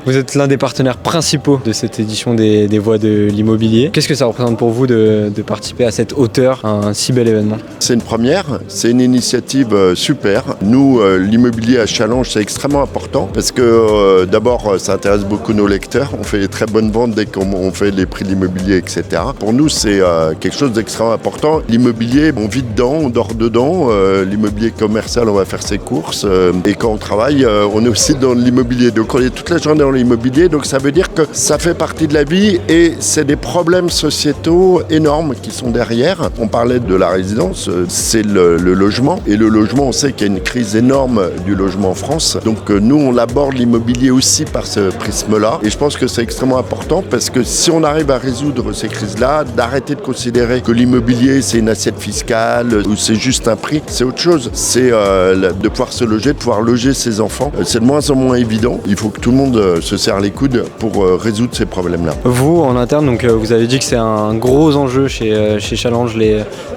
Vous êtes l'un des partenaires principaux de cette édition des Voix de l'immobilier. Qu'est-ce que ça représente pour vous de participer à cette hauteur, à un si bel événement? C'est une première, c'est une initiative super. Nous, l'immobilier à Challenge, c'est extrêmement important parce que d'abord, ça intéresse beaucoup nos lecteurs. On fait des très bonnes ventes dès qu'on fait les prix de l'immobilier, etc. Pour nous, c'est quelque chose d'extrêmement important. L'immobilier, on vit dedans, on dort dedans. L'immobilier commercial, on va faire ses courses. Et quand on travaille, on est aussi dans l'immobilier. Donc on est toute la journée dans l'immobilier. Donc ça veut dire que ça fait partie de la vie et c'est des problèmes sociétaux énormes qui sont derrière. On parlait de la résidence, c'est le logement. Et le logement, on sait qu'il y a une crise énorme du logement en France. Donc nous, on aborde l'immobilier aussi par ce prisme-là. Et je pense que c'est extrêmement important parce que si on arrive à résoudre ces crises-là, d'arrêter de considérer que l'immobilier, c'est une assiette fiscale ou c'est juste un prix, c'est autre chose. C'est de pouvoir se loger, de pouvoir loger ses enfants. C'est de moins en moins évident. Il faut que tout le monde se serre les coudes pour résoudre ces problèmes-là. Vous, en interne, donc, vous avez dit que c'est un gros enjeu chez Challenge,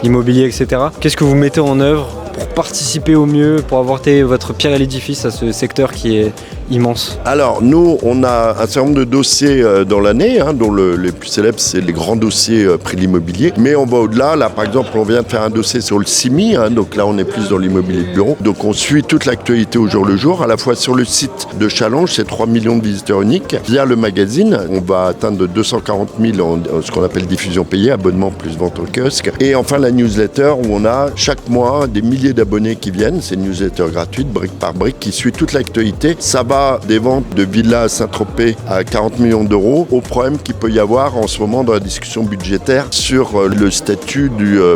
l'immobilier, etc. Qu'est-ce que vous mettez en œuvre pour participer au mieux, pour apporter votre pierre à l'édifice à ce secteur qui est immense? Alors, nous, on a un certain nombre de dossiers dans l'année, dont les plus célèbres, c'est les grands dossiers prix de l'immobilier. Mais on va au-delà. Là, par exemple, on vient de faire un dossier sur le CIMI, donc là, on est plus dans l'immobilier de bureau. Donc, on suit toute l'actualité au jour le jour, à la fois sur le site de Challenge, c'est 3 millions de visiteurs uniques. Via le magazine, on va atteindre 240 000 en ce qu'on appelle diffusion payée, abonnement plus vente au kiosque. Et enfin, la newsletter, où on a chaque mois des milliers d'abonnés qui viennent. C'est une newsletter gratuite, brique par brique, qui suit toute l'actualité. Ça va des ventes de villas à Saint-Tropez à 40 millions d'euros au problème qu'il peut y avoir en ce moment dans la discussion budgétaire sur le statut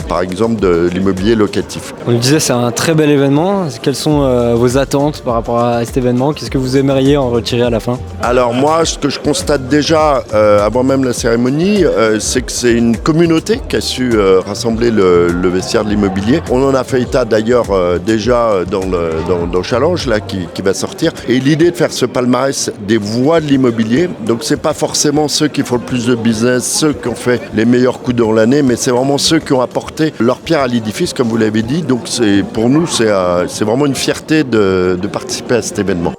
par exemple, de l'immobilier locatif. On le disait, c'est un très bel événement. Quelles sont vos attentes par rapport à cet événement? Qu'est-ce que vous aimeriez en retirer à la fin? Alors moi, ce que je constate déjà avant même la cérémonie, c'est que c'est une communauté qui a su rassembler le vestiaire de l'immobilier. On en a fait état d'ailleurs déjà dans Challenge là, qui va sortir. Et l'idée de faire ce palmarès des voix de l'immobilier, donc c'est pas forcément ceux qui font le plus de business, ceux qui ont fait les meilleurs coups dans l'année, mais c'est vraiment ceux qui ont apporté leur pierre à l'édifice, comme vous l'avez dit. Donc pour nous, c'est vraiment une fierté de participer à cet événement.